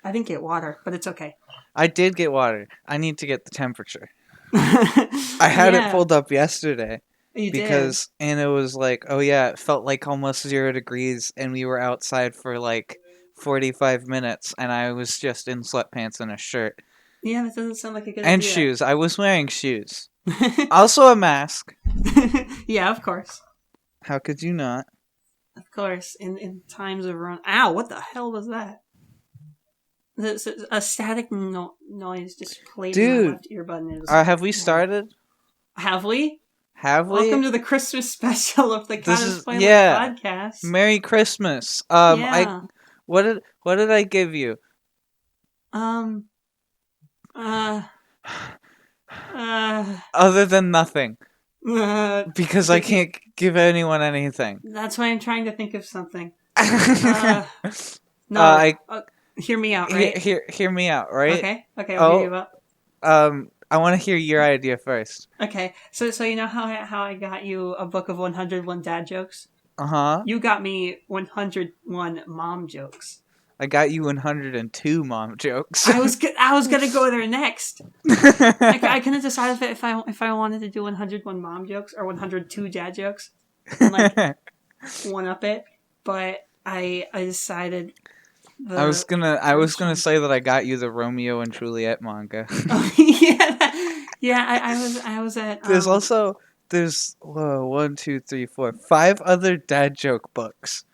I didn't get water, but it's okay. I did get water. I need to get the temperature. I had it pulled up yesterday. You because did. and it was like, oh yeah, it felt like almost 0 degrees, and we were outside for like 45 minutes, and I was just in sweatpants and a shirt. Yeah, that doesn't sound like a good and idea. shoes. I was wearing shoes. Also a mask. Yeah, of course. How could you not? Of course. In times of run. Ow! What the hell was that? A static noise just played in my left earbud. Have we started? Have we? Have we? Welcome to the Christmas special of the Cattus Puellae podcast. Merry Christmas. Yeah. What did I give you? Other than nothing. Because I can't give anyone anything. That's why I'm trying to think of something. Hear me out, right? Hear me out, right? Okay, I'll hear you out. I want to hear your idea first. Okay, so you know how I got you a book of 101 dad jokes? Uh-huh. You got me 101 mom jokes. I got you 102 mom jokes. I was gonna go there next. I couldn't decide if I wanted to do 101 mom jokes or 102 dad jokes, and like one up it. But I decided. I was gonna say that I got you the Romeo and Juliet manga. Oh, yeah. I was at. There's 1, 2, 3, 4, 5 other dad joke books.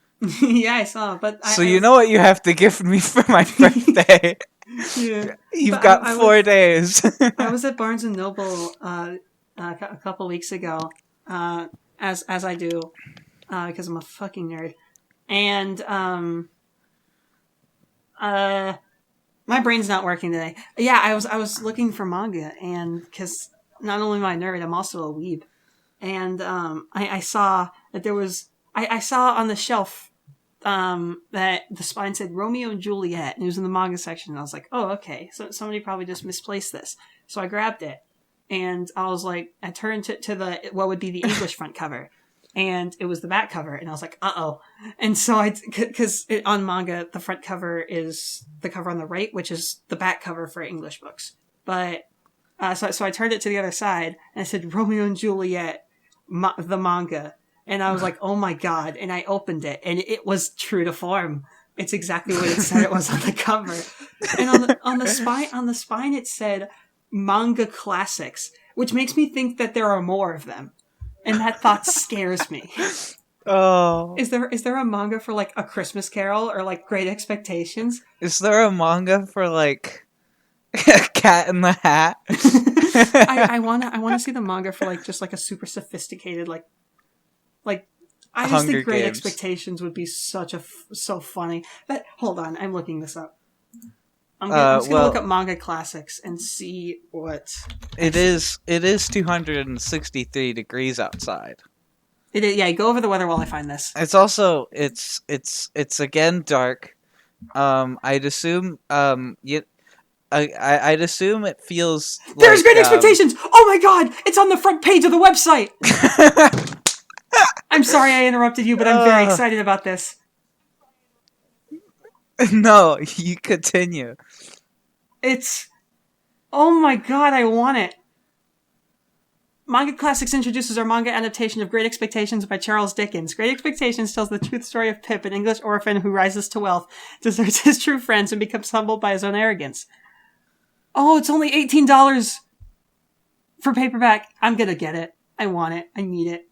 Yeah, I saw, but you know what you have to gift me for my birthday. Yeah, you've got 4 days. I was at Barnes and Noble a couple weeks ago, as I do, because I'm a fucking nerd, and my brain's not working today. Yeah, I was looking for manga, and because not only am I a nerd, I'm also a weeb, and I saw that there was I saw on the shelf that the spine said Romeo and Juliet, and it was in the manga section, and I was like, oh, okay, so somebody probably just misplaced this. So I grabbed it, and I was like, I turned to the what would be the English front cover, and it was the back cover, and I was like, uh-oh. And so because on manga, the front cover is the cover on the right, which is the back cover for English books. But, so I turned it to the other side, and I said, Romeo and Juliet, the manga. And I was like, oh my god. And I opened it, and it was true to form. It's exactly what it said it was on the cover. And on the spine it said manga classics, which makes me think that there are more of them. And that thought scares me. Oh. Is there a manga for like A Christmas Carol or like Great Expectations? Is there a manga for like Cat in the Hat? I wanna see the manga for like just like a super sophisticated like I just think Great Expectations would be so funny. But hold on, I'm looking this up. I'm just gonna look up manga classics and see what it is. It is 263 degrees outside. It is, yeah. Go over the weather while I find this. It's also it's again dark. I'd assume I'd assume it feels. There's Great Expectations. Oh my god! It's on the front page of the website. I'm sorry I interrupted you, but I'm very excited about this. No, you continue. Oh my god, I want it. Manga Classics introduces our manga adaptation of Great Expectations by Charles Dickens. Great Expectations tells the truth story of Pip, an English orphan who rises to wealth, deserts his true friends, and becomes humbled by his own arrogance. Oh, it's only $18 for paperback. I'm gonna get it. I want it. I need it.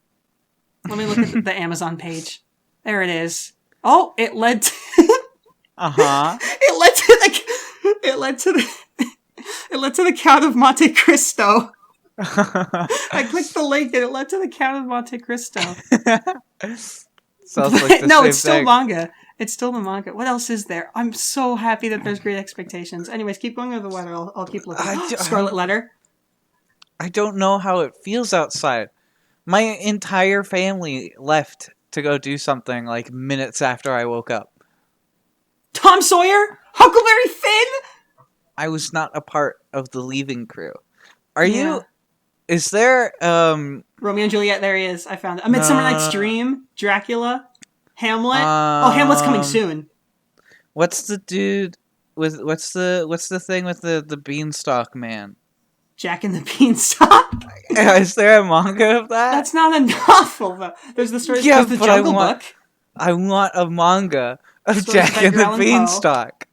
Let me look at the Amazon page. There it is. Oh, it led to... Uh-huh. It led to the Count of Monte Cristo. I clicked the link and it led to the Count of Monte Cristo. Sounds like the no, same it's still thing. Manga. It's still the manga. What else is there? I'm so happy that there's Great Expectations. Anyways, keep going over the weather. I'll keep looking. Scarlet Letter. I don't know how it feels outside. My entire family left to go do something like minutes after I woke up. Tom Sawyer? Huckleberry Finn? I was not a part of the leaving crew. Are you? Is there, Romeo and Juliet, there he is. I found it. A Midsummer Night's Dream, Dracula, Hamlet. Hamlet's coming soon. What's the dude what's the thing with the beanstalk man? Jack and the Beanstalk. Is there a manga of that? That's not a novel, though. There's the story. Yeah, There's the but Jungle Book. I want a manga of Stories Jack of and Edgar the Allan Poe. Beanstalk.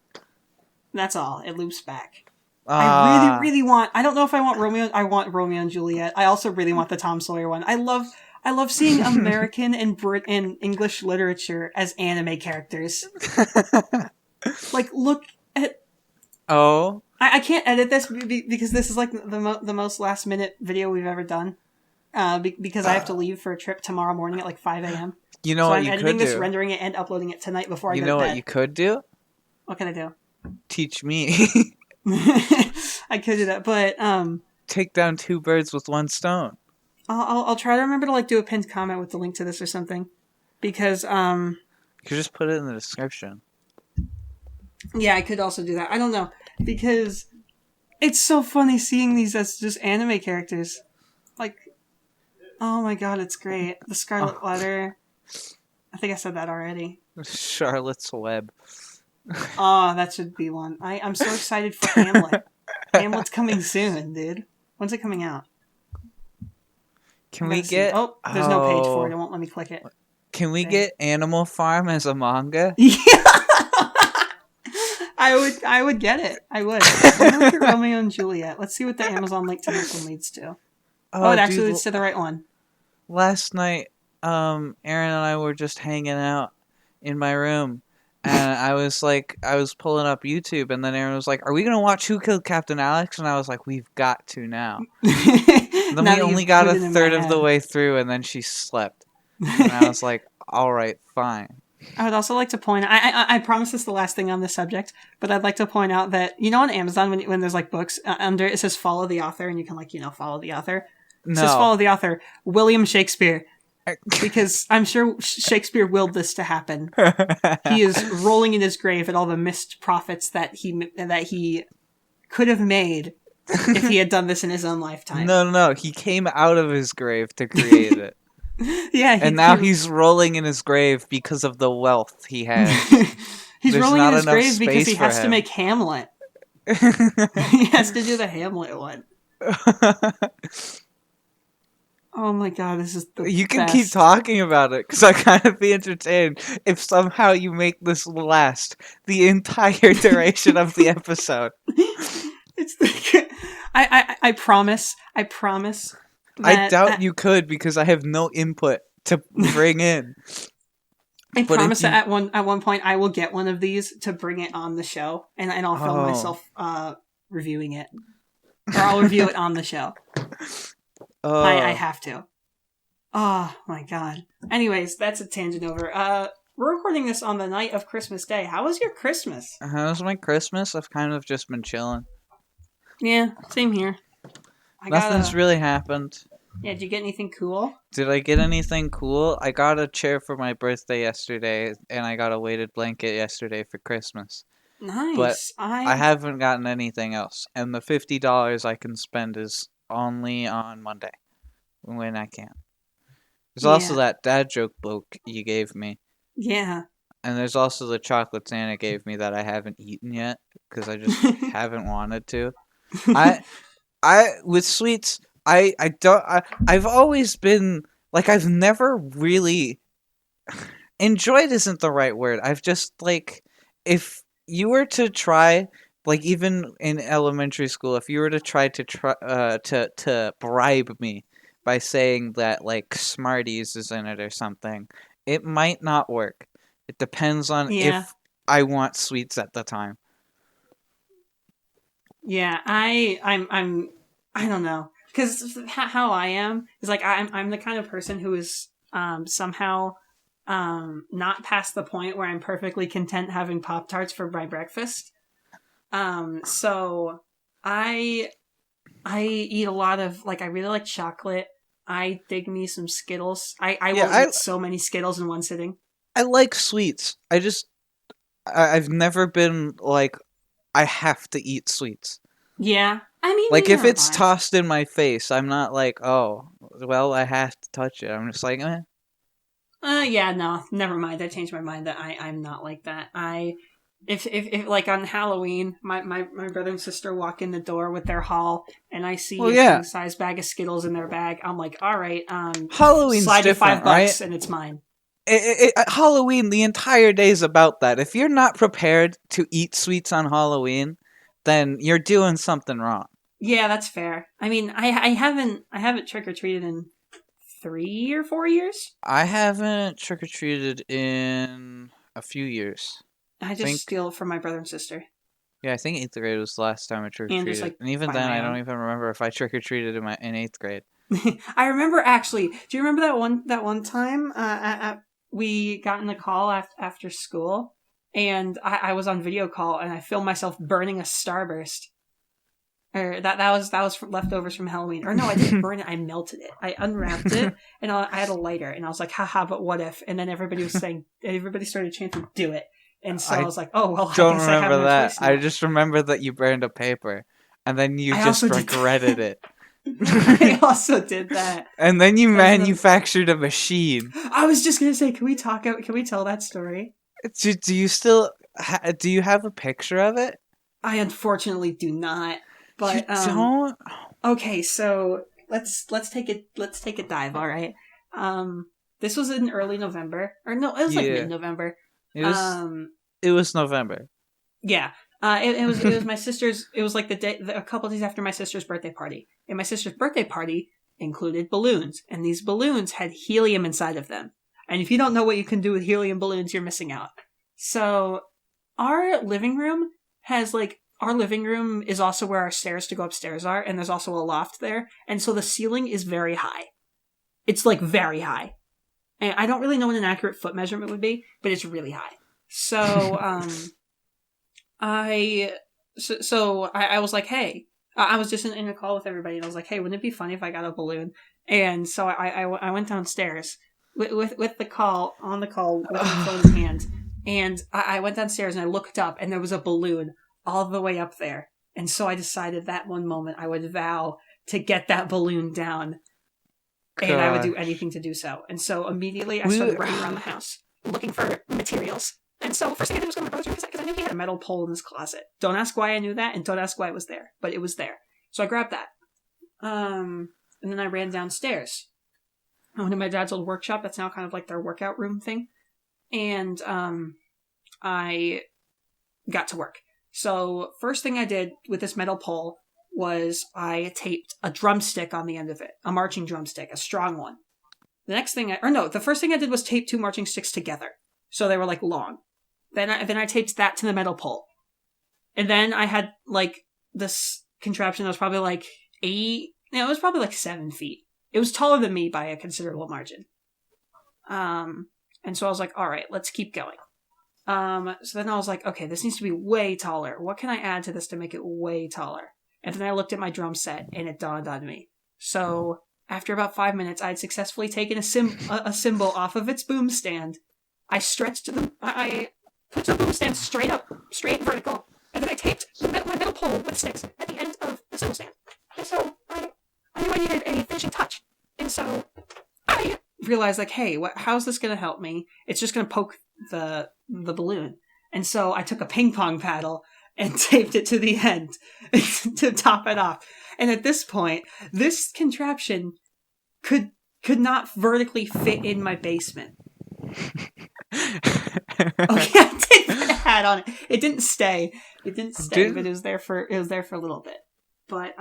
That's all. It loops back. I really, really want. I don't know if I want Romeo. I want Romeo and Juliet. I also really want the Tom Sawyer one. I love seeing American and English literature as anime characters. Like, look at. Oh. I can't edit this because this is like the most last minute video we've ever done. Because I have to leave for a trip tomorrow morning at like 5 a.m. You know so what I'm you editing could this, do? rendering it, and uploading it tonight before I go to bed. You know what you could do? What can I do? Teach me. I could do that, but take down 2 birds with 1 stone. I'll try to remember to like do a pinned comment with the link to this or something, because you could just put it in the description. Yeah, I could also do that. I don't know, because it's so funny seeing these as just anime characters. Like, oh my god, it's great. The Scarlet Letter. I think I said that already. Charlotte's Web. Oh, that should be one. I'm so excited for Hamlet. Hamlet's coming soon, dude. When's it coming out? Can we get... Oh, there's no page for it. It won't let me click it. Can we get Animal Farm as a manga? Yeah! I would get it. I would. Look at Romeo and Juliet. Let's see what the Amazon link to this one leads to. Oh, it actually leads to the right one. Last night, Aaron and I were just hanging out in my room, and I was pulling up YouTube, and then Aaron was like, "Are we gonna watch Who Killed Captain Alex?" And I was like, "We've got to now." Then we only got a third of the way through, and then she slept, and I was like, "All right, fine." I would also like to point out, I promise this is the last thing on this subject, but I'd like to point out that, you know, on Amazon, when there's like books, under it says follow the author, and you can like, follow the author. It says follow the author, William Shakespeare. Because I'm sure Shakespeare willed this to happen. He is rolling in his grave at all the missed profits that he could have made if he had done this in his own lifetime. No, he came out of his grave to create it. Yeah, and now he's rolling in his grave because of the wealth he has. He's rolling in his grave because he has to make Hamlet. He has to do the Hamlet one. Oh my god, this is the You can best. keep talking about it, because I kind of be entertained if somehow you make this last the entire duration of the episode. It's I promise. I doubt you could, because I have no input to bring in. I promise that at one point I will get one of these to bring it on the show, and I'll film myself reviewing it, or I'll review it on the show. I have to. Oh my god. Anyways, that's a tangent over. We're recording this on the night of Christmas Day. How was your Christmas? How was my Christmas? I've kind of just been chilling. Yeah, same here. Nothing's really happened. Yeah, did you get anything cool? Did I get anything cool? I got a chair for my birthday yesterday, and I got a weighted blanket yesterday for Christmas. Nice. But I haven't gotten anything else, and the $50 I can spend is only on Monday, when I can. There's also that dad joke book you gave me. Yeah. And there's also the chocolate Santa gave me that I haven't eaten yet, because I just haven't wanted to. With sweets, I've always been, like, I've never really, enjoyed isn't the right word. I've just, like, if you were to try, like, even in elementary school, if you were to try to bribe me by saying that, like, Smarties is in it or something, it might not work. It depends on if I want sweets at the time. Yeah, I don't know, because how I am is like I'm the kind of person who is somehow not past the point where I'm perfectly content having Pop-Tarts for my breakfast. So I eat a lot of, like, I really like chocolate. I dig me some Skittles. I will eat so many Skittles in one sitting. I like sweets. I've never been like, I have to eat sweets. Yeah. I mean, like, if it's tossed in my face, I'm not like, oh, well, I have to touch it. I'm just like, eh. Yeah, no, never mind. I changed my mind that I'm not like that. if like on Halloween, my brother and sister walk in the door with their haul, and I see Well, a yeah. king size bag of Skittles in their bag, I'm like, all right, Halloween's slide you different, $5 right? and it's mine. Halloween, the entire day is about that. If you're not prepared to eat sweets on Halloween, then you're doing something wrong. Yeah, that's fair. I mean, I haven't trick or treated in 3 or 4 years. I haven't trick or treated in a few years. I just think steal from my brother and sister, Yeah, I think 8th grade was the last time I trick or and just treated, like and even buy then, my I don't own. even remember if I trick or treated in 8th grade. I remember actually. Do you remember that one time we got in a call after school, and I was on video call and I filmed myself burning a Starburst. Or that was leftovers from Halloween. Or no, I didn't burn it. I melted it. I unwrapped it, and I had a lighter, and I was like, haha, but what if? And then everybody started chanting, do it. And so I was like, oh, well, I Don't guess I have remember no that. choice now. I just remember that you burned a paper, and then you I just also did regretted it. I also did that. And then you That was manufactured a machine. I was just gonna say, can we tell that story? Do you still do you have a picture of it? I unfortunately do not. But You don't? okay, so let's take a dive, all right? This was in early November. Or no, it was like Yeah. mid-November. It was November. Yeah. It was my sister's. It was like a couple days after my sister's birthday party, and my sister's birthday party included balloons, and these balloons had helium inside of them. And if you don't know what you can do with helium balloons, you're missing out. So, our living room is also where our stairs to go upstairs are, and there's also a loft there, and so the ceiling is very high. It's like very high, and I don't really know what an accurate foot measurement would be, but it's really high. So, I was like, hey, I was just in a call with everybody, and I was like, hey, wouldn't it be funny if I got a balloon? And so I went downstairs with the call, on the call, with my phone in hand, and I went downstairs and I looked up, and there was a balloon all the way up there. And so I decided that one moment I would vow to get that balloon down, and I would do anything to do so. And so immediately I started running around the house looking for materials. And so first thing I did was go to my brother's room because I knew he had a metal pole in his closet. Don't ask why I knew that, and don't ask why it was there, but it was there. So I grabbed that. And then I ran downstairs. I went to my dad's old workshop. That's now kind of like their workout room thing. And I got to work. So first thing I did with this metal pole was I taped a drumstick on the end of it. A marching drumstick, a strong one. The first thing I did was tape 2 marching sticks together. So they were like long. Then I taped that to the metal pole. And then I had like this contraption that was probably like it was probably like 7 feet. It was taller than me by a considerable margin. And so I was like, all right, let's keep going. So then I was like, okay, this needs to be way taller. What can I add to this to make it way taller? And then I looked at my drum set and it dawned on me. So after about 5 minutes, I had successfully taken a cymbal off of its boom stand. I put the boom stand straight up, straight vertical, and then I taped my metal pole with sticks at the end of the cymbal stand. And so I knew I needed a finishing touch. And so I realized, like, hey, how's this going to help me? It's just going to poke the balloon. And so I took a ping pong paddle and taped it to the end to top it off. And at this point, this contraption could not vertically fit in my basement. Okay, I did put a hat on it. It didn't stay. But it was there for a little bit. But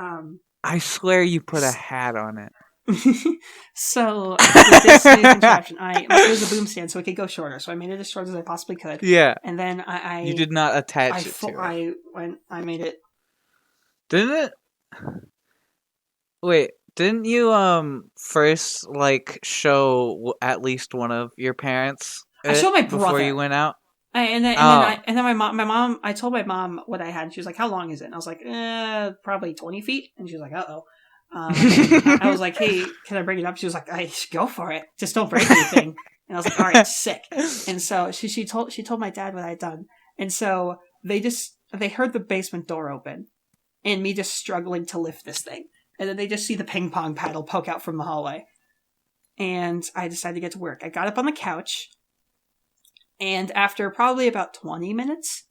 I swear you put a hat on it. So with this new contraption, it was a boom stand, so it could go shorter. So I made it as short as I possibly could. Yeah. And then you did not attach it to it. I made it. Didn't it? Wait, didn't you first like show at least one of your parents? I showed my brother before you went out. And then my mom. I told my mom what I had, and she was like, "How long is it?" And I was like, "Probably 20 feet." And she was like, "Uh-oh." I was like, "Hey, can I bring it up?" She was like, "I go for it. Just don't break anything." And I was like, "All right, sick." And so she told my dad what I had done, and so they heard the basement door open, and me just struggling to lift this thing, and then they just see the ping pong paddle poke out from the hallway, and I decided to get to work. I got up on the couch, and after probably about 20 minutes,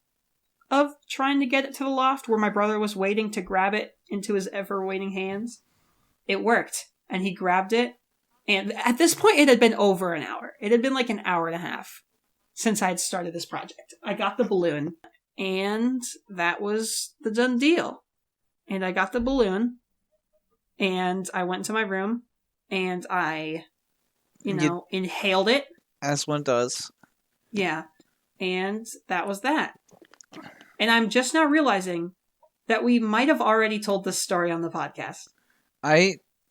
of trying to get it to the loft where my brother was waiting to grab it into his ever-waiting hands. It worked, and he grabbed it. And at this point, it had been over an hour. It had been like an hour and a half since I had started this project. I got the balloon, and that was the done deal. And I got the balloon, and I went to my room, and I, inhaled it. As one does. Yeah. And that was that. And I'm just now realizing that we might have already told this story on the podcast.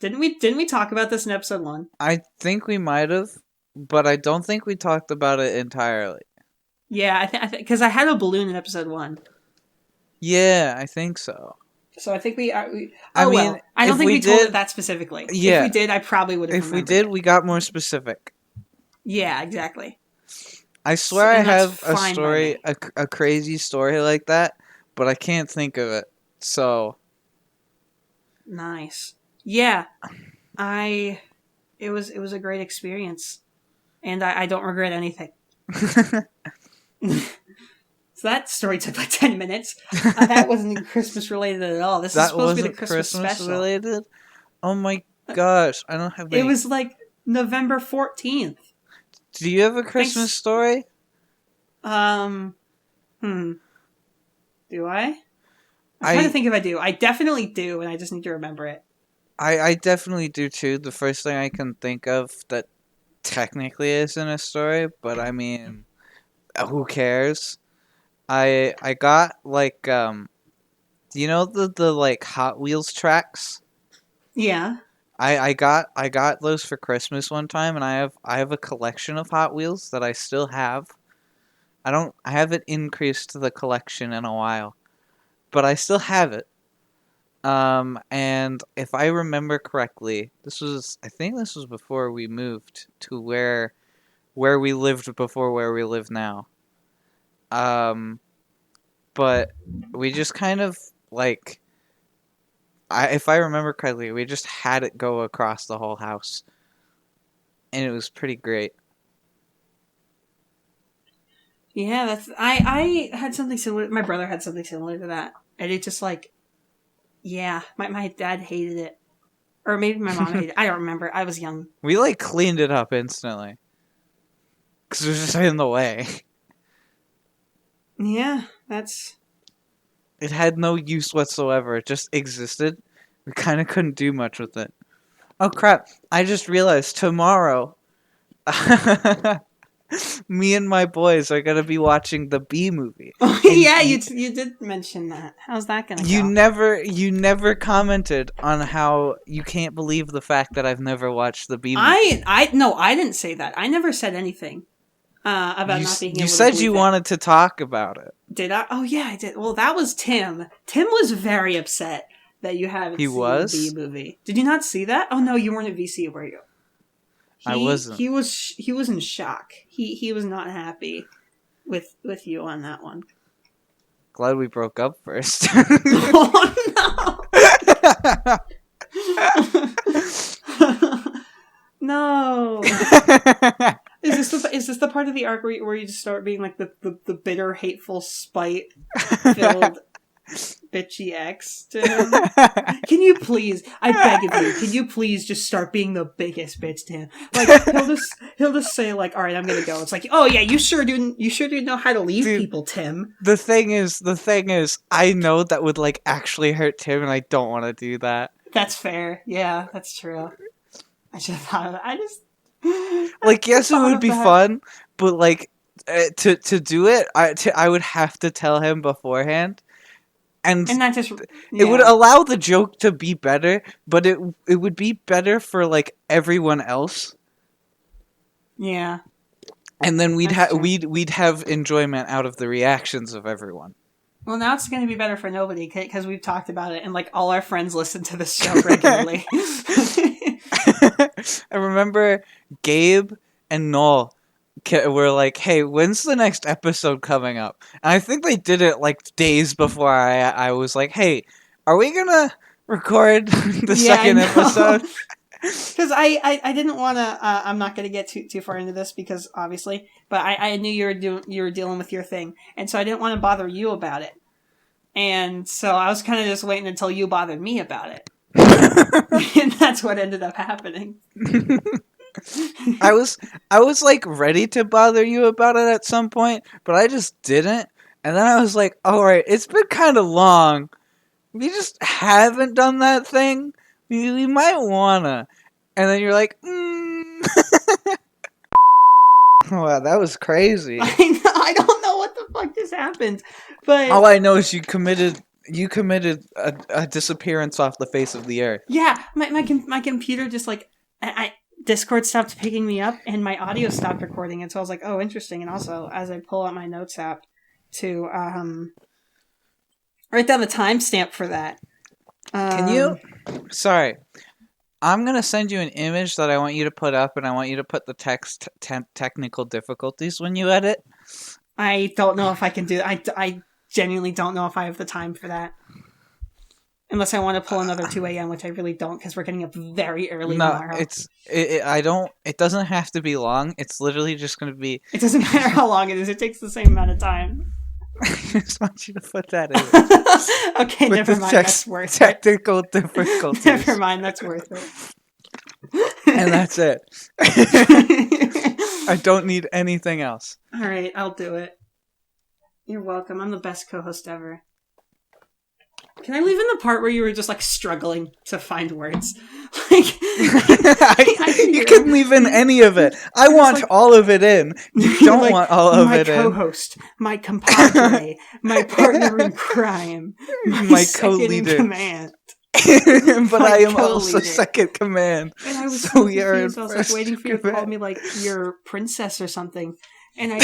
Didn't we talk about this in episode 1? I think we might have, but I don't think we talked about it entirely. Yeah, I think because I had a balloon in episode 1. Yeah, I think so. So I think I don't think we told it that specifically. Yeah. If we did, I probably would have remembered. If we did, we got more specific. Yeah, exactly. I swear I have a story, a crazy story like that, but I can't think of it. So. Nice. Yeah. It was a great experience. And I don't regret anything. So that story took like 10 minutes. That wasn't Christmas related at all. This is supposed to be the Christmas special. Related? Oh my gosh. I don't have any. It was like November 14th. Do you have a Christmas story? Do I? I'm trying to think if I do. I definitely do, and I just need to remember it. I definitely do too. The first thing I can think of that technically isn't a story, but I mean, who cares? I got like do you know the like Hot Wheels tracks? Yeah. I got those for Christmas one time, and I have a collection of Hot Wheels that I still have. I haven't increased the collection in a while, but I still have it. And if I remember correctly, I think this was before we moved to where we lived before where we live now. But we just kind of like, if I remember correctly, we just had it go across the whole house, and it was pretty great. Yeah, I had something similar. My brother had something similar to that, and it just like, yeah, my dad hated it, or maybe my mom hated it. I don't remember. I was young. We like cleaned it up instantly because it was just in the way. Yeah, It had no use whatsoever. It just existed. We kind of couldn't do much with it. Oh crap! I just realized tomorrow. Me and my boys are gonna be watching the Bee Movie. Oh, yeah, you did mention that. How's that gonna go? You never commented on how you can't believe the fact that I've never watched the Bee Movie. I didn't say that. I never said anything about not being able to. You said you wanted to talk about it. Did I? Oh yeah, I did. Well, that was Tim. Tim was very upset that you haven't seen the Bee Movie. Did you not see that? Oh no, you weren't at VC, were you? I wasn't. He was in shock. He was not happy with you on that one. Glad we broke up first. Oh no! No. Is this the part of the arc where you just start being like the bitter, hateful, spite filled bitchy ex to him? Can you please, I beg of you, can you please just start being the biggest bitch to him? Like he'll just say like, all right, I'm gonna go. It's like, oh yeah, you sure do know how to leave people, Tim. The thing is, I know that would like actually hurt Tim, and I don't want to do that. That's fair. Yeah, that's true. I should have thought of that. Like, yes, it would be fun, but like to do it, I would have to tell him beforehand. And not just it would allow the joke to be better, but it would be better for like everyone else. Yeah. And then we'd have enjoyment out of the reactions of everyone. Well, now it's going to be better for nobody because we've talked about it, and like all our friends listen to this show regularly. I remember Gabe and Noel were like, hey, when's the next episode coming up? And I think they did it like days before I was like, hey, are we gonna record the second episode? Because I didn't want to. I'm not going to get too far into this because obviously, but I knew you were dealing with your thing, and so I didn't want to bother you about it, and so I was kind of just waiting until you bothered me about it, and that's what ended up happening. I was like ready to bother you about it at some point, but I just didn't. And then I was like, all right, it's been kind of long. We just haven't done that thing. We might wanna. And then you're like, Wow, that was crazy. I don't know what the fuck just happened, but all I know is you committed a disappearance off the face of the earth. yeah, my computer just like Discord stopped picking me up and my audio stopped recording, and so I was like, oh, interesting. And also, as I pull out my notes app to write down the timestamp for that. Can you? Sorry. I'm going to send you an image that I want you to put up, and I want you to put the text technical difficulties when you edit. I don't know if I can do that. I genuinely don't know if I have the time for that. Unless I want to pull another 2 a.m., which I really don't, because we're getting up very early tomorrow. It doesn't have to be long. It's literally just going to be... It doesn't matter how long it is. It takes the same amount of time. I just want you to put that in. Okay, never mind. That's worth it. Technical difficulties. Never mind. That's worth it. And that's it. I don't need anything else. All right, I'll do it. You're welcome. I'm the best co-host ever. Can I leave in the part where you were just like struggling to find words? Like, you can leave in any of it. I want like, all of it in. You don't like, want all of it in. My co-host, my compadre, my partner in crime, my co-leader in command. But I am also second command. And I was so confused. I was like waiting for you to call me like your princess or something. And I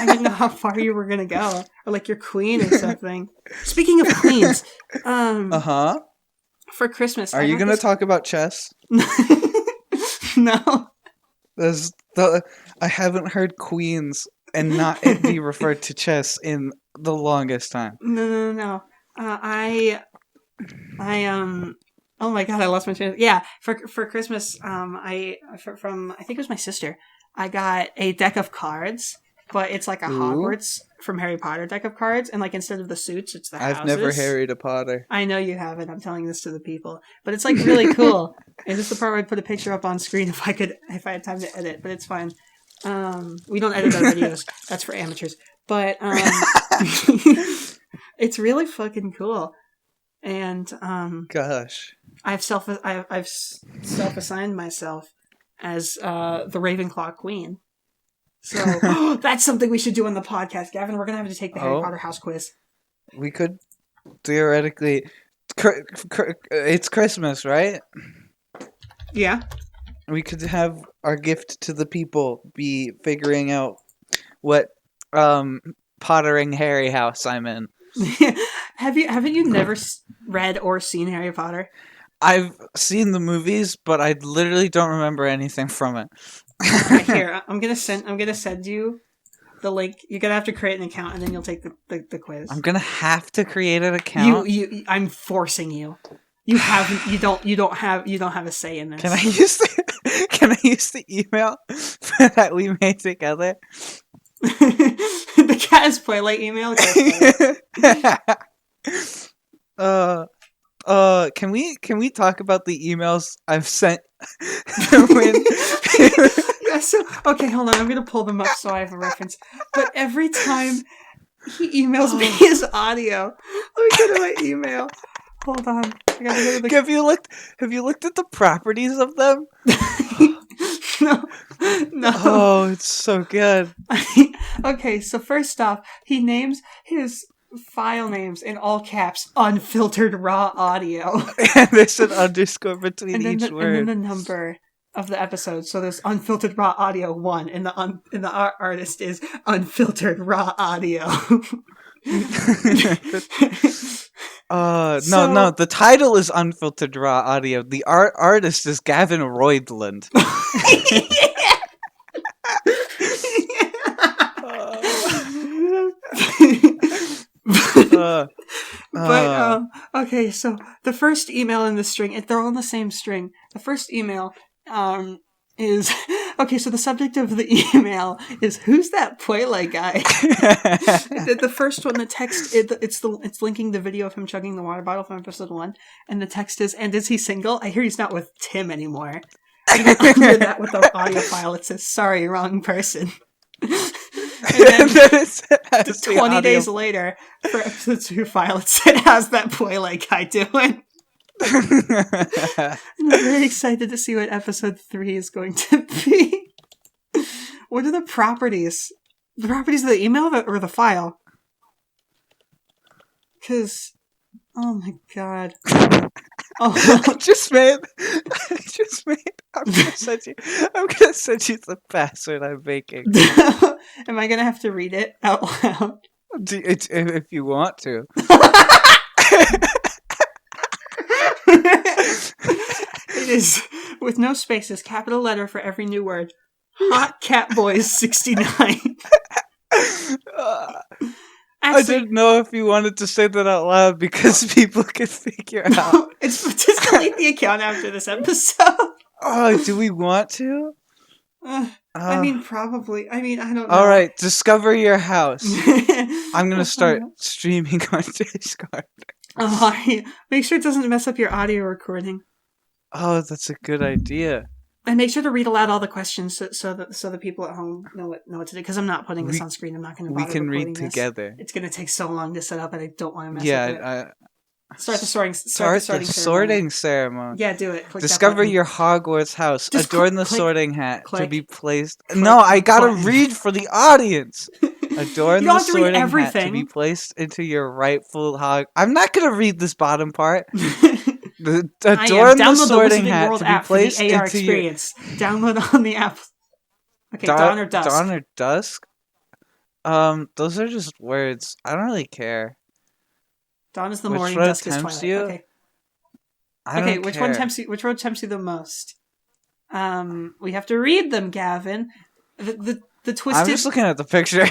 didn't know how far you were gonna go, or like your queen or something. Speaking of queens, for Christmas, are you gonna talk about chess? No. I haven't heard queens and not it be referred to chess in the longest time. No. Oh my god, I lost my train. Yeah, for Christmas, from I think it was my sister. I got a deck of cards. But it's like a Hogwarts from Harry Potter deck of cards, and like instead of the suits, it's the houses. I've never harried a Potter. I know you haven't. I'm telling this to the people, but it's like really cool. And this is the part where I'd put a picture up on screen if I had time to edit. But it's fine. We don't edit our videos. That's for amateurs. But it's really fucking cool. And gosh, I've self-assigned myself as the Ravenclaw Queen. So that's something we should do on the podcast, Gavin. We're gonna have to take the Harry Potter house quiz. We could theoretically. It's Christmas, right? Yeah. We could have our gift to the people be figuring out what Pottering Harry house I'm in. Haven't you never read or seen Harry Potter? I've seen the movies, but I literally don't remember anything from it. Right, here, I'm gonna send you the link. You're gonna have to create an account, and then you'll take the quiz. I'm gonna have to create an account. I'm forcing you. You haven't. You don't have a say in this. Can I use the email that we made together? The Cattus Puellae email. Can we talk about the emails I've sent? Yeah, so okay, hold on. I'm gonna pull them up so I have a reference. But every time he emails me his audio, let me go to my email. Hold on. I gotta go to the... Have you looked at the properties of them? No. Oh, it's so good. Okay, so first off, he names his file names in all caps, unfiltered raw audio. And there's an underscore between each word. And then the number of the episode. So there's unfiltered raw audio 1, and the artist is unfiltered raw audio. No, the title is unfiltered raw audio. The artist is Gavin Roydland. Okay, so the first email in the string, they're all in the same string. The first email is okay. So the subject of the email is who's that Puellae guy? The first one, the text, it's linking the video of him chugging the water bottle from episode 1, and the text is, and is he single? I hear he's not with Tim anymore. And then under that, with the audio file, it says, "Sorry, wrong person." And then 20 days later, for episode 2 file, it said, "How's that Puellae guy doing?" I'm very excited to see what episode 3 is going to be. What are the properties? The properties of the email or the file? Because, oh my god. Oh. I'm gonna send you the password I'm making. Am I gonna have to read it out loud? If you want to. It is, with no spaces, capital letter for every new word. Hot Cat Boys 69. I didn't know if you wanted to say that out loud because people could figure out. Just delete the account after this episode. Oh, do we want to? I mean, probably. I mean, I don't know. Alright, discover your house. I'm gonna start streaming on Discord. Make sure it doesn't mess up your audio recording. Oh, that's a good idea. And make sure to read aloud all the questions so the people at home know what to do. Because I'm not putting this on screen. I'm not going to bother recording this. We can read together. It's going to take so long to set up, and I don't want to mess up it. Start the sorting ceremony. Yeah, do it. Click discover your Hogwarts house. Just adorn the sorting hat to be placed. No, I gotta read for the audience. Adorn the sorting hat to be placed into your rightful I'm not gonna read this bottom part. Adorn the sorting hat to be placed into AR experience. Download on the app. Okay, dawn or dusk. Dawn or dusk. Those are just words. I don't really care. Dawn is the morning, dusk is twilight. Okay. Okay, which road tempts you the most? We have to read them, Gavin. The twisted. I'm just looking at the picture.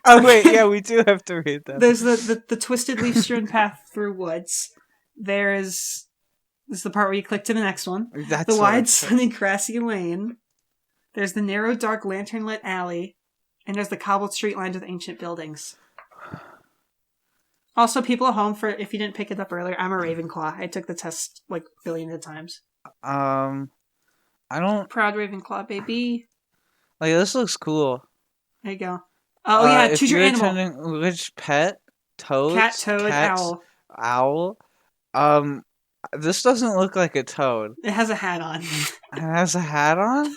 Oh wait, yeah, we do have to read them. There's the twisted leaf-strewn path through woods. This is the part where you click to the next one. That's the wide, sunny, grassy lane. There's the narrow, dark, lantern-lit alley, and there's the cobbled street lined with ancient buildings. Also, people at home, if you didn't pick it up earlier, I'm a Ravenclaw. I took the test like billions of times. I don't... Proud Ravenclaw, baby. Like, this looks cool. There you go. Oh, yeah, choose your animal. Which pet? Toad? Cat, toad, owl. Owl? This doesn't look like a toad. It has a hat on. It has a hat on?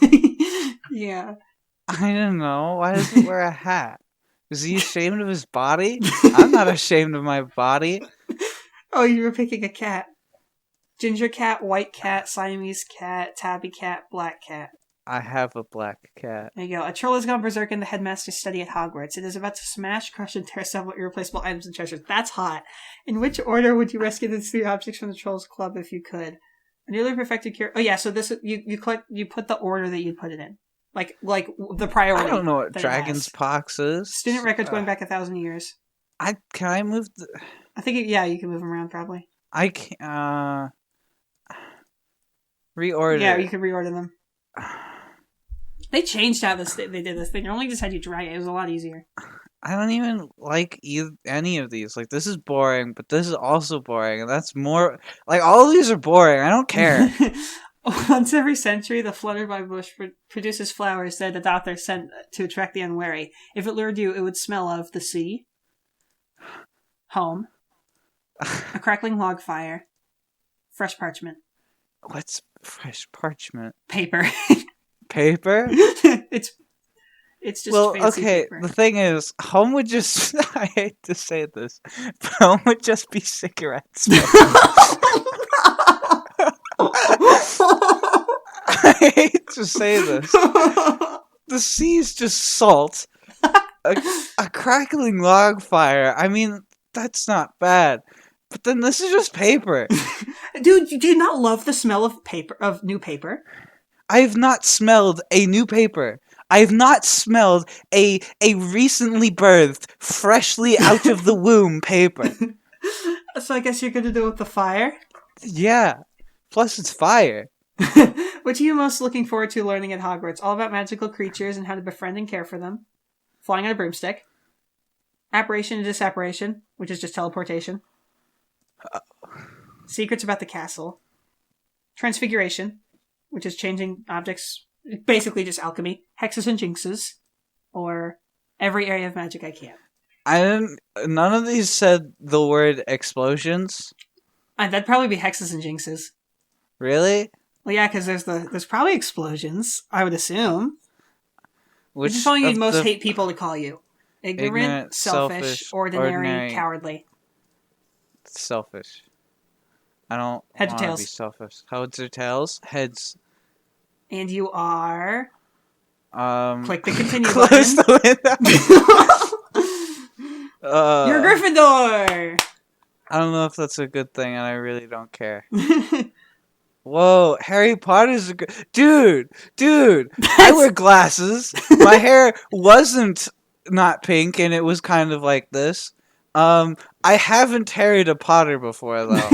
Yeah. I don't know. Why does it wear a hat? Is he ashamed of his body? I'm not ashamed of my body. Oh, you were picking a cat. Ginger cat, white cat, Siamese cat, tabby cat, black cat. I have a black cat. There you go. A troll has gone berserk in the headmaster's study at Hogwarts. It is about to smash, crush, and tear several irreplaceable items and treasures. That's hot. In which order would you rescue the 3 objects from the troll's club if you could? A nearly perfected cure. Oh yeah, so this you put the order that you put it in. Like the priority. I don't know what Dragon's Pox is. Student records going back 1,000 years. Can I move? I think you can move them around probably. I can reorder. Yeah, you can reorder them. They changed how they did this thing. They only just had you drag it. It was a lot easier. I don't even like any of these. Like, this is boring, but this is also boring, and that's more like all of these are boring. I don't care. Once every century, the flutterby bush produces flowers that the doctor sent to attract the unwary. If it lured you, it would smell of the sea, home, a crackling log fire, fresh parchment. What's fresh parchment? Paper. Paper? It's just okay. paper. The thing is, home would just. I hate to say this, but home would just be cigarettes. I hate to say this. The sea is just salt. A crackling log fire. I mean, that's not bad. But then this is just paper. Dude, do you not love the smell of paper, of new paper? I have not smelled a new paper. I have not smelled a recently birthed, freshly out of the womb paper. So I guess you're going to do it with the fire? Yeah. Plus it's fire. Which are you most looking forward to learning at Hogwarts? All about magical creatures and how to befriend and care for them. Flying on a broomstick. Apparition and disapparition, which is just teleportation. Secrets about the castle. Transfiguration, which is changing objects. Basically just alchemy. Hexes and jinxes. Or every area of magic I can. None of these said the word explosions. That'd probably be hexes and jinxes. Really? Well, yeah, because there's probably explosions, I would assume. Which is all you'd most hate people to call you. Ignorant, selfish, ordinary, cowardly. Selfish. I don't Heads or want to tails? be selfish. Heads or tails? Heads. And you are... Click the continue close button. the window. You're Gryffindor! I don't know if that's a good thing, and I really don't care. Whoa, Harry Potter's a good... Dude! I wear glasses. My hair wasn't not pink, and it was kind of like this. I haven't Harried a Potter before, though.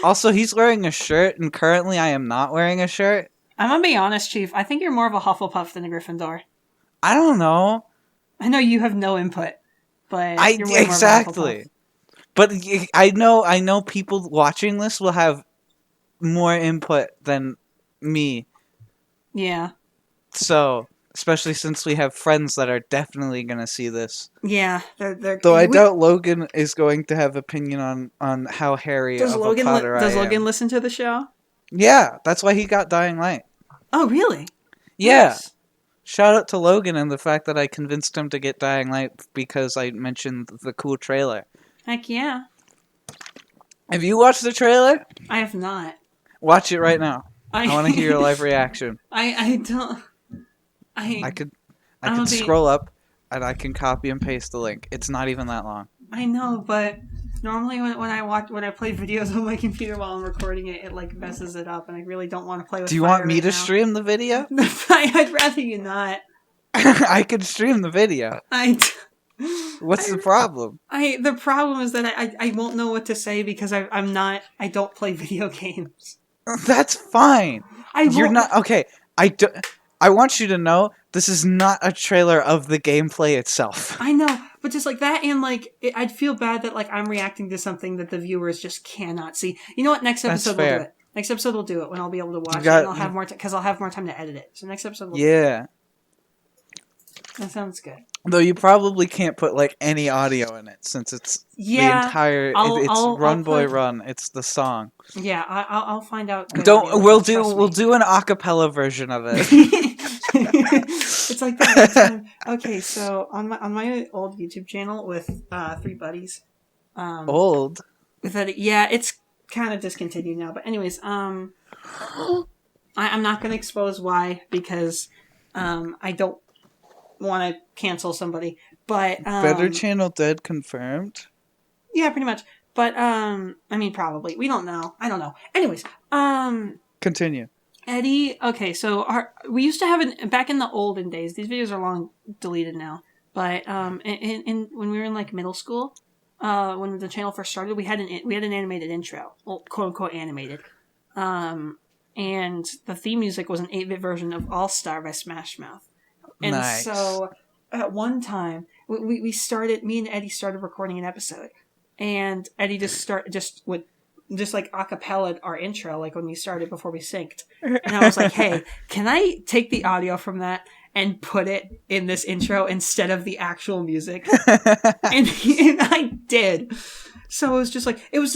Also, he's wearing a shirt, and currently I am not wearing a shirt. I'm gonna be honest, Chief. I think you're more of a Hufflepuff than a Gryffindor. I don't know. I know you have no input, but you're way exactly. more of a Hufflepuff. But I know people watching this will have more input than me. Yeah. So, especially since we have friends that are definitely going to see this. Yeah. They're Though I doubt Logan is going to have opinion on how Harry of a Potter I am. Does Logan listen to the show? Yeah, that's why he got Dying Light. Oh, really? Yeah. Nice. Shout out to Logan and the fact that I convinced him to get Dying Light because I mentioned the cool trailer. Heck yeah. Have you watched the trailer? I have not. Watch it right now. I want to hear your live reaction. I don't... I could scroll up and I can copy and paste the link. It's not even that long. I know, but normally when I play videos on my computer while I'm recording it, it like messes it up, and I really don't want to play with. Do you want me to stream the video? I'd rather you not. I could stream the video. What's the problem? The problem is that I won't know what to say because I don't play video games. That's fine. You're not okay. I want you to know this is not a trailer of the gameplay itself. I know, but just like that, and like I'd feel bad that like I'm reacting to something that the viewers just cannot see. You know what? Next episode we'll do it. Next episode we'll do it when I'll be able to watch it. And I'll have more because I'll have more time to edit it. So next episode we'll do it. That sounds good. Though you probably can't put like any audio in it since it's the entire. It's Run Boy Run. It's the song. Yeah, I'll find out. We'll do an acapella version of it. It's like that. Okay, so on my old YouTube channel with 3 buddies. Old. It's kind of discontinued now. But anyways, I'm not going to expose why because I don't want to cancel somebody. But Better Channel Dead confirmed. Yeah, pretty much. But I mean, probably we don't know. I don't know. Anyways, continue. Eddie, okay, so we used to have back in the olden days. These videos are long deleted now, but in when we were in like middle school, when the channel first started, we had an animated intro, well, quote unquote animated, and the theme music was an 8-bit version of All Star by Smash Mouth, and nice. So at one time we started, me and Eddie started recording an episode, and Eddie just like acapella our intro, like when we started before we synced. And I was like, hey, can I take the audio from that and put it in this intro instead of the actual music? and I did. So it was just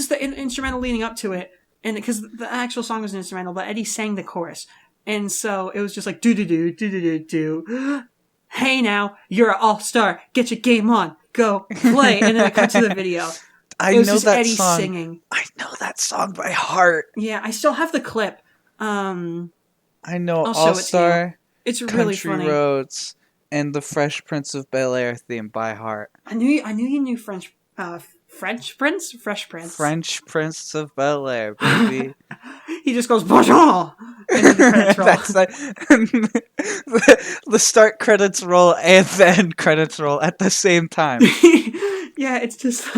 the instrumental leading up to it. And because the actual song was an instrumental, but Eddie sang the chorus. And so it was just like, do. Hey now, you're an all-star. Get your game on. Go play. And then it cut to the video. I know that Eddie song. Singing. I know that song by heart. Yeah, I still have the clip. I know I'll All Star. It's really Country funny. Roads and the Fresh Prince of Bel-Air theme by heart. I knew you knew Fresh Prince of Bel-Air, baby. He just goes bonjour, and then the credits roll. That's the start credits roll and the end credits roll at the same time. Yeah, it's just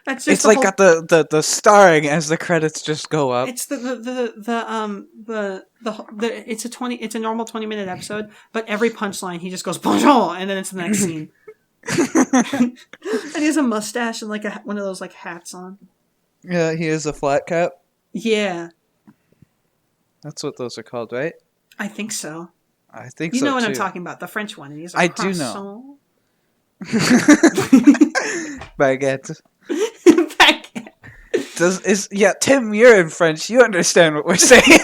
like That's just It's like got the starring as the credits just go up. It's it's a normal 20-minute episode, but every punchline he just goes bonjour, and then it's the next scene. And he has a mustache and like one of those like hats on. Yeah, he has a flat cap. Yeah, That's what those are called, right? I think so. I think you so know what too. I'm talking about, the French one. And he's a I croissant. do know. Baguette. Baguette. Tim, you're in French. You understand what we're saying.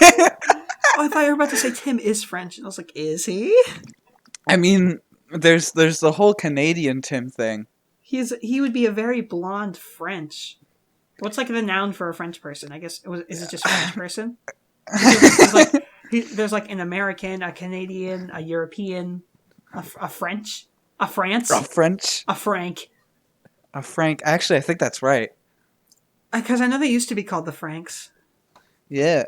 Oh, I thought you were about to say Tim is French, and I was like, is he? I mean, there's the whole Canadian Tim thing. He would be a very blonde French. What's like the noun for a French person? I guess is it just French person? There's like an American, a Canadian, a European, a French, a France, A French, a Frank, a Frank. Actually, I think that's right. Because I know they used to be called the Franks. Yeah.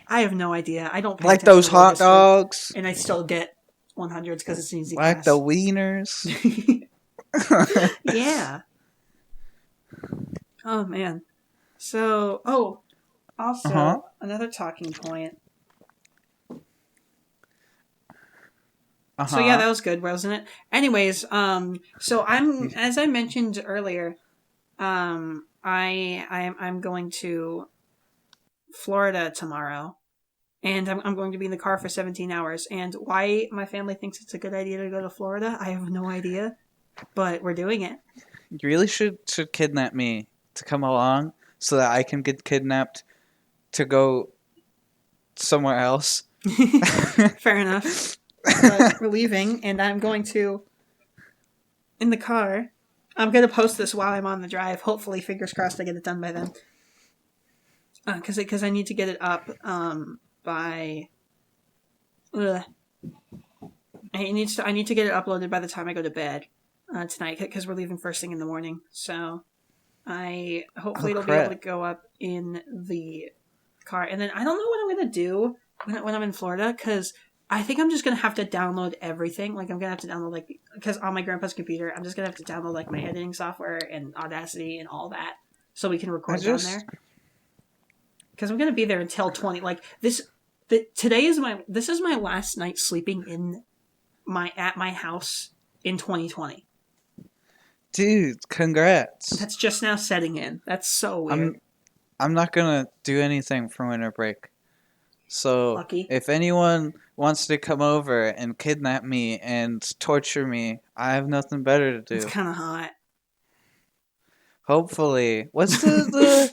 I have no idea. I don't pay like attention those to hot history, dogs. and I still get 100s because it's an easy Like class. the wieners. Yeah. Oh man. So also another talking point. So yeah, that was good, wasn't it? Anyways, so as I mentioned earlier, I'm going to Florida tomorrow, and I'm going to be in the car for 17 hours. And why my family thinks it's a good idea to go to Florida, I have no idea, but we're doing it. You really should kidnap me to come along so that I can get kidnapped to go somewhere else. Fair enough. But we're leaving, and I'm going to, in the car, I'm going to post this while I'm on the drive. Hopefully, fingers crossed, I get it done by then. Because I need to get it up by... I need to get it uploaded by the time I go to bed tonight, because we're leaving first thing in the morning. So hopefully it'll be able to go up in the car. And then I don't know what I'm going to do when I'm in Florida, because I think I'm just going to have to download everything. Like, I'm going to have to download, because on my grandpa's computer, I'm just going to have to download, my editing software and Audacity and all that, so we can record down there. Because I'm going to be there until 20, this is my last night sleeping at my house in 2020. Dude, congrats. That's just now setting in. That's so weird. I'm not going to do anything for winter break. So, Lucky. If anyone wants to come over and kidnap me and torture me, I have nothing better to do. It's kind of hot. Hopefully. What's I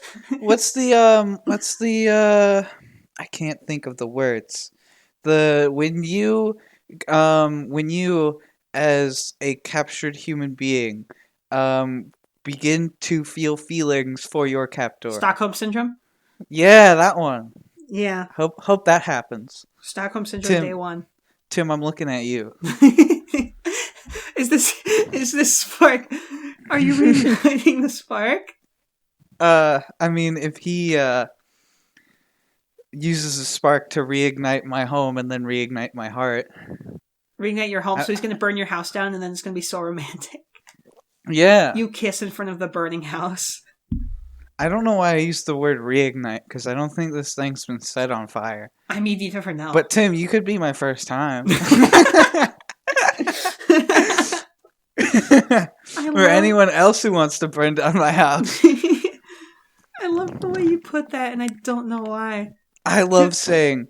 can't think of the words. When you as a captured human being begin to feel feelings for your captor. Stockholm Syndrome? Yeah, that one. Yeah. Hope that happens. Stockholm Syndrome day one. Tim, I'm looking at you. Is this Spark? Are you reigniting the spark? I mean, if he uses a spark to reignite my home and then reignite my heart. Reignite your home, so he's going to burn your house down, and then it's going to be so romantic. Yeah. You kiss in front of the burning house. I don't know why I used the word reignite, because I don't think this thing's been set on fire. I mean, you never know. But Tim, you could be my first time. Or anyone else who wants to burn down my house. I love the way you put that, and I don't know why. I love saying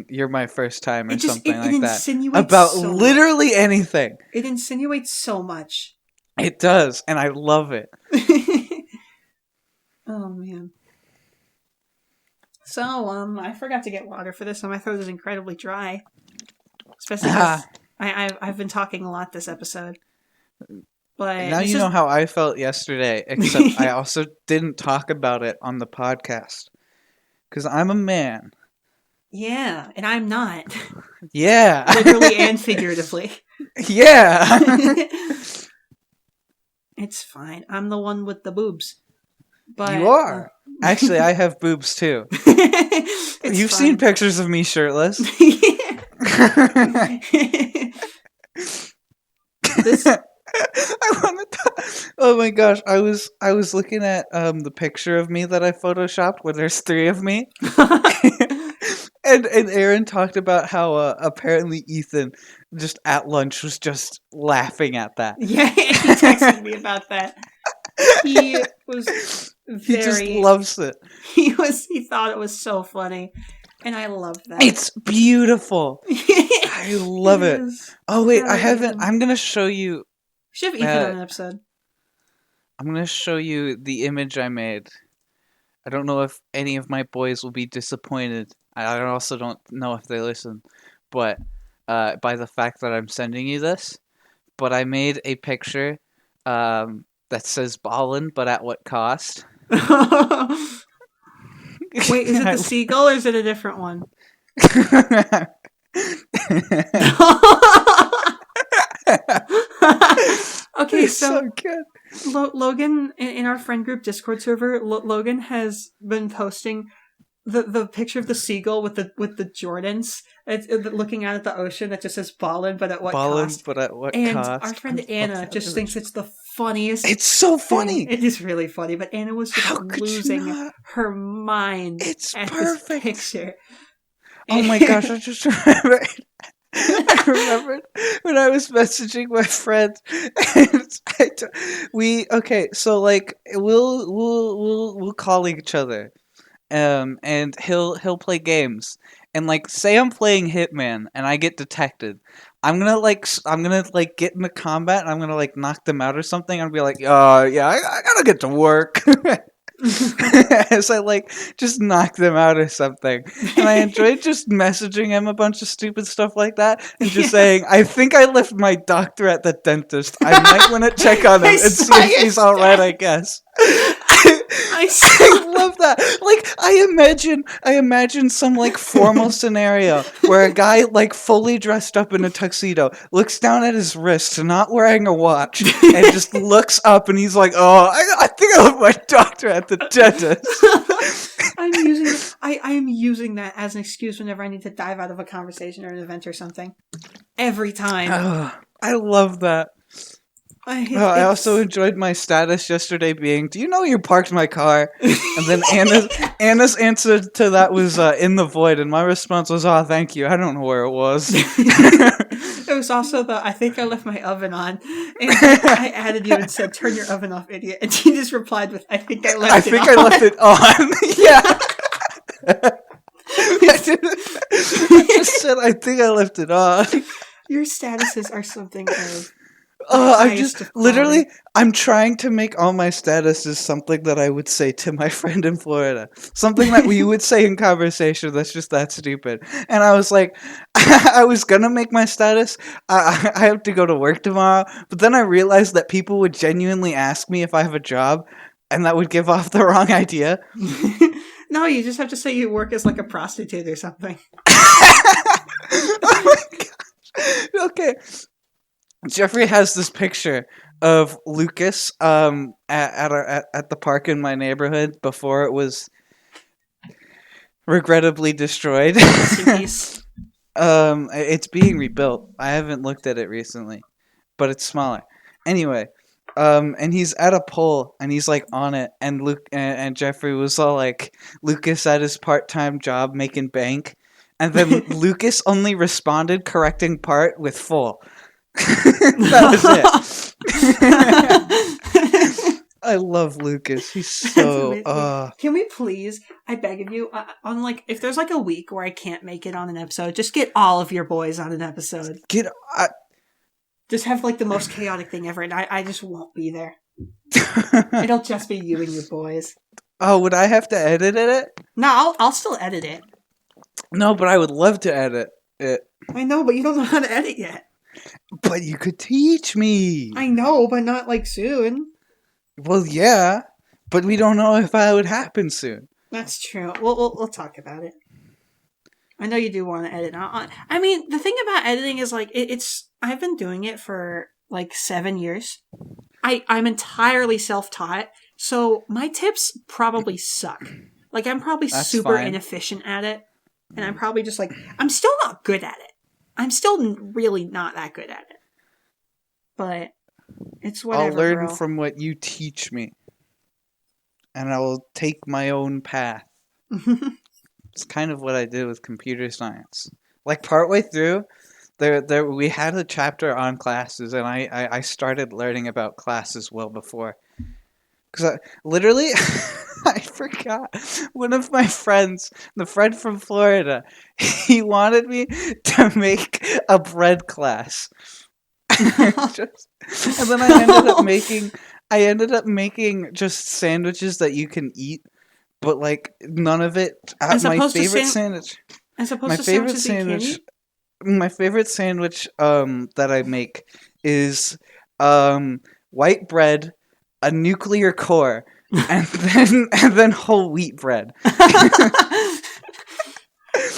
you're my first time or something like that. About so literally much. Anything. It insinuates so much. It does, and I love it. Oh man. So, I forgot to get water for this, so my throat is incredibly dry. Especially because I've been talking a lot this episode. But now you know how I felt yesterday, except I also didn't talk about it on the podcast. Because I'm a man. Yeah, and I'm not. Yeah. Literally and figuratively. Yeah. It's fine. I'm the one with the boobs. But you are. Actually, I have boobs too. You've seen pictures of me shirtless. I want to. Oh my gosh! I was looking at the picture of me that I photoshopped where there's three of me, and Aaron talked about how apparently Ethan just at lunch was just laughing at that. Yeah, he texted me about that. He was He just very. loves it. He thought it was so funny, and I love that. It's beautiful. I love it. Oh wait, I haven't. Ethan. I'm gonna show you. Should have Ethan on an episode. I'm gonna show you the image I made. I don't know if any of my boys will be disappointed. I also don't know if they listen, but by the fact that I'm sending you this. But I made a picture that says "ballin'," but at what cost? Wait, is it the seagull or is it a different one? Okay, it's so good. Logan in our friend group Discord server, Logan has been posting the picture of the seagull with the Jordans, looking out at the ocean that just says "ballin'," but at what cost? But at what and cost? Our friend Anna just thinks it's the funniest. It's so funny. It is really funny, but Anna was just losing her mind. It's at perfect. This picture. Oh my gosh! I just remembered. I remembered when I was messaging my friend, and okay. So like we'll call each other, and he'll play games, and like say I'm playing Hitman and I get detected, I'm gonna get into combat and I'm gonna like knock them out or something. I'm gonna be like, yeah, I gotta get to work. As I like just knock them out or something, and I enjoyed just messaging him a bunch of stupid stuff like that, and just saying, "I think I left my doctor at the dentist. I might want to check on him and see if he's all right. I guess." I love that. Like I imagine some like formal scenario where a guy like fully dressed up in a tuxedo looks down at his wrist, not wearing a watch, and just looks up and he's like, "Oh, I think I left my doctor at the dentist." I'm using that as an excuse whenever I need to dive out of a conversation or an event or something. Every time. I love that. I also enjoyed my status yesterday being, "Do you know you parked my car?" And then Anna's answer to that was "in the void," and my response was, "Oh, thank you. I don't know where it was." It was also I think I left my oven on, and I added you and said, "Turn your oven off, idiot," and she just replied with, "I think I left it on." I left it on. Yeah. I just said, "I think I left it on." Your statuses are something of... I'm just literally. I'm trying to make all my statuses something that I would say to my friend in Florida, something that we would say in conversation. That's just that stupid. And I was like, I was gonna make my status. I have to go to work tomorrow, but then I realized that people would genuinely ask me if I have a job, and that would give off the wrong idea. No, you just have to say you work as like a prostitute or something. Oh my gosh. Okay. Jeffrey has this picture of Lucas at the park in my neighborhood before it was regrettably destroyed. It's being rebuilt. I haven't looked at it recently, but it's smaller. Anyway, and he's at a pole and he's like on it, and Luke and Jeffrey was all like, Lucas at his part-time job making bank, and then Lucas only responded correcting part with full. That was it. I love Lucas. He's so. Can we please? I beg of you. On like, if there's like a week where I can't make it on an episode, just get all of your boys on an episode. Just have like the most chaotic thing ever, and I just won't be there. It'll just be you and your boys. Oh, would I have to edit it? No, I'll still edit it. No, but I would love to edit it. I know, but you don't know how to edit yet. But you could teach me. I know, but not like soon. Well, yeah, but we don't know if that would happen soon. That's true. We'll talk about it. I know you do want to edit. I mean, the thing about editing is like it's. I've been doing it for like 7 years. I'm entirely self-taught, so my tips probably suck. Like I'm probably super inefficient at it, and I'm probably just like I'm still not good at it. I'm still really not that good at it. But It's I'll whatever, learn bro. from what you teach me, and I will take my own path. It's kind of what I did with computer science. Like partway through, there we had a chapter on classes, and I started learning about classes well before. Because I literally, I forgot one of my friends, the friend from Florida, he wanted me to make a bread class. Just, and then I ended up making just sandwiches that you can eat, but like none of it. as My opposed to favorite san- sandwich, as opposed my to favorite sandwiches that you can't sandwich, eat. my favorite sandwich that I make is white bread, a nuclear core, and then whole wheat bread.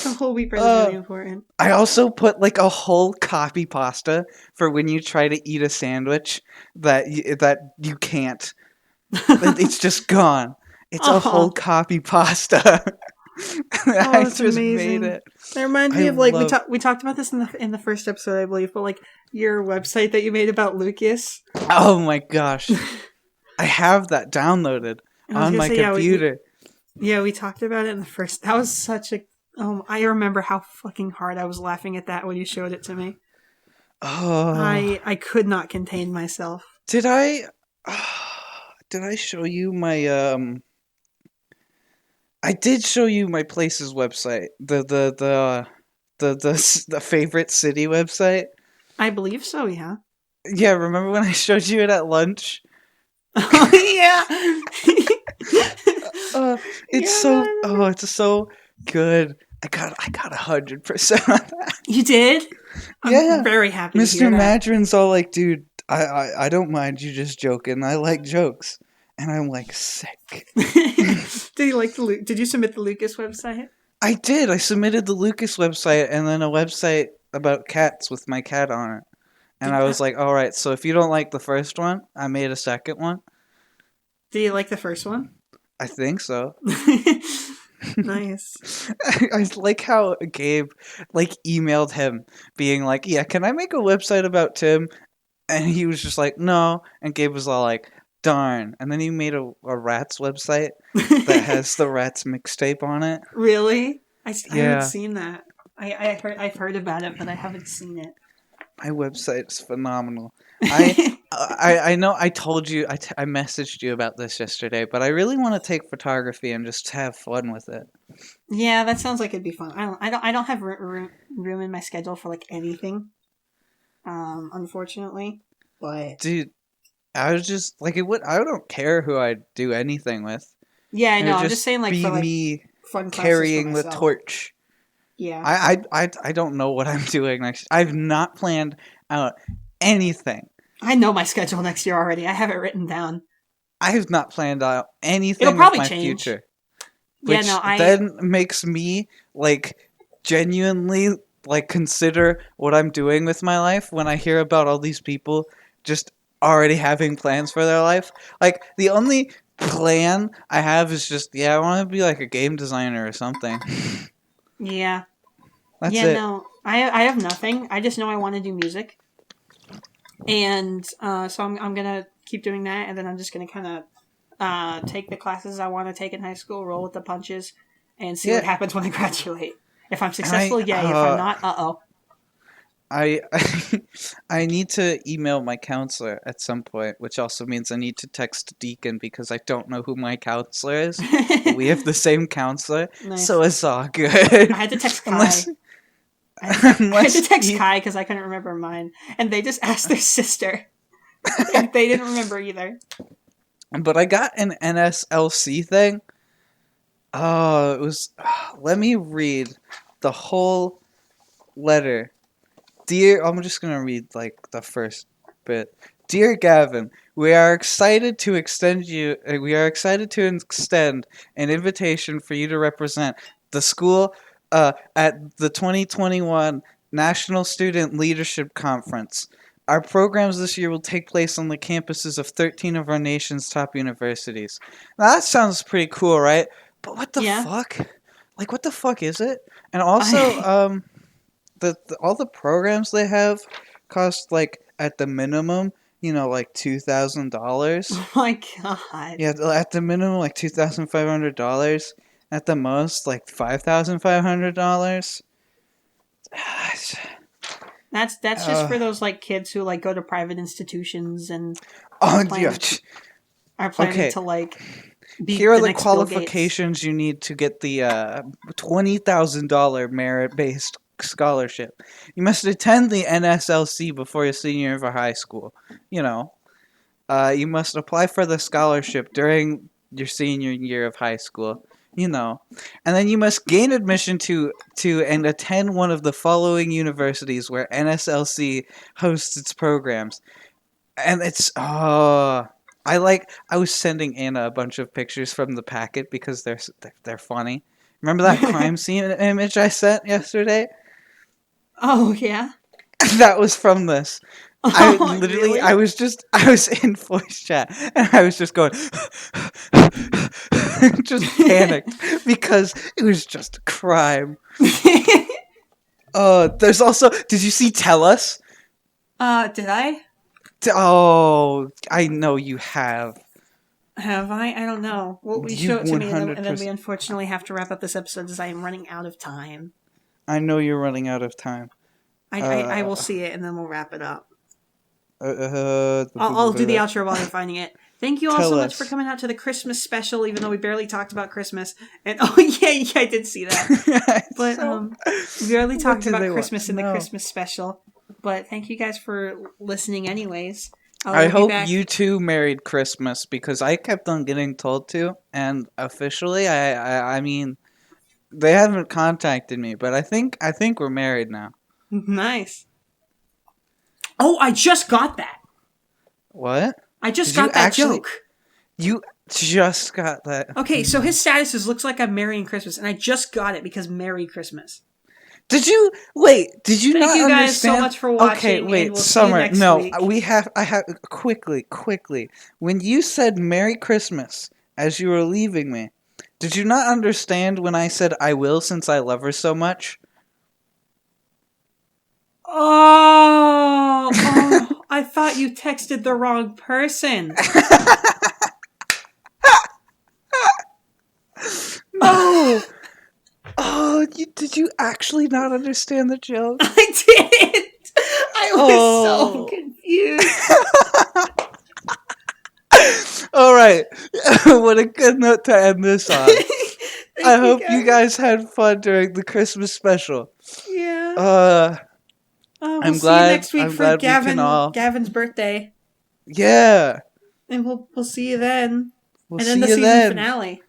The whole wheat bread is Uh, really important. I also put like a whole copy pasta for when you try to eat a sandwich that you can't. It's just gone. It's a whole Oh, copy pasta. oh, I that's just made amazing. it. That reminds I me of like love. we talked about this in the first episode, I believe. But like your website that you made about Lucas. Oh my gosh, I have that downloaded I was on gonna my say computer. we talked about it in the first. That was such a. I remember how fucking hard I was laughing at that when you showed it to me. Oh, I could not contain myself. did I? Did I show you my I did show you my place's website. The favorite city website. I believe so. Yeah. Yeah, remember when I showed you it at lunch? Oh yeah. Uh, Yeah. it's so good. I got 100% on that. You did. I'm Yeah, very happy to Mr. hear that. Madron's all like, dude, I don't mind you just joking. I like jokes, and I'm like sick. Did you like the? Did you submit the Lucas website? I did. I submitted the Lucas website and then a website about cats with my cat on it. And Did I was like, all right, so if you don't like the first one, I made a second one. Did you like the first one? I think so. Nice. I like how Gabe like emailed him being like, yeah, can I make a website about Tim? And he was just like, no. And Gabe was all like, darn. And then he made a Rats website that has the Rats mixtape on it. Really? I haven't Yeah, seen that. I've heard about it, but I haven't seen it. my website is phenomenal. I know I told you I messaged you about this yesterday, but I really want to take photography and just have fun with it. Yeah, that sounds like it'd be fun. I don't have room in my schedule for like anything. Unfortunately, but Dude, I was just like it would I don't care who I do anything with. yeah, I It know. would I'm just just saying like be for like me fun classes for carrying the myself. torch. Yeah, I don't know what I'm doing next. I've not planned out anything. I know my schedule next year already. I have it written down. I have not planned out It'll anything with probably my change. future, Yeah, which no, then makes me like genuinely like consider what I'm doing with my life when I hear about all these people just already having plans for their life. Like the only plan I have is just I want to be like a game designer or something. yeah, That's yeah. it. No, I have nothing. I just know I want to do music, and so I'm gonna keep doing that, and then I'm just gonna kind of take the classes I want to take in high school, roll with the punches, and see what Yeah, happens when I graduate. If I'm and I successful, yay. If I'm not, uh-oh. I I need to email my counselor at some point, which also means I need to text Deacon because I don't know who my counselor is. But we have the same counselor, Nice. so it's all I good. had to text Kai. unless I had to unless text he, Kai because I couldn't remember mine, and they just asked their sister, and they didn't remember either. but I got an NSLC thing. Oh, it was. Let me read the whole letter. Dear, I'm just gonna read like the first bit. Dear Gavin, we are excited to extend an invitation for you to represent the school at the 2021 National Student Leadership Conference. Our programs this year will take place on the campuses of 13 of our nation's top universities. Now that sounds pretty cool, right? But what the Yeah. fuck? Like, what the fuck is it? And also, I, all the programs they have cost like at the minimum like $2,000. Oh my god. Yeah, at the minimum, like $2,500. At the most, like $5,500. That's just for those like kids who like go to private institutions and Oh, plan yeah. are planning Okay. to like be Here are the next Bill Gates. qualifications you need to get the $20,000 merit-based scholarship. You must attend the NSLC before your senior year of high school. You must apply for the scholarship during your senior year of high school. And then you must gain admission to and attend one of the following universities where NSLC hosts its programs. And it's I was sending Anna a bunch of pictures from the packet because they're funny. Remember that crime scene image I sent yesterday? Oh yeah. That was from this. Oh, really? I was in voice chat and I was just going just panicked because it was just a crime. There's also, did you see Tell Us? Did I? Oh, I know you have. Have I? I don't know. Well, we You show it to me, and then 100%. we unfortunately have to wrap up this episode as I am running out of time. I know you're running out of time. I will see it, and then we'll wrap it up. I'll I'll do the outro while you're finding it. Thank you all Tell so much us. for coming out to the Christmas special, even though we barely talked about Christmas. And yeah, I did see that. But we barely talked about Christmas in the Christmas special. But thank you guys for listening anyways. I hope you too married Christmas because I kept on getting told to, and officially, I mean, they haven't contacted me, but I think we're married now. Nice. Oh, I just got that. What? I just got that joke. You just got that. Okay, so his status is looks like I'm marrying Christmas, and I just got it because Merry Christmas. Did you wait? Did you not understand? Thank you guys so much for watching. Okay, wait, and we'll Summer. See you next week. I have quickly. When you said Merry Christmas as you were leaving me, did you not understand when I said I will since I love her so much? Oh, I thought you texted the wrong person. No. Oh, did you actually not understand the joke? I didn't. I was so confused. All right. What a good note to end this on. I hope you guys had fun during the Christmas special. Yeah. I'm see glad. you next week for Gavin's birthday. Yeah. And we'll see you then. We'll and see then the you season then. finale.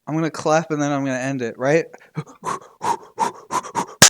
I'm gonna clap and then I'm gonna end it, right?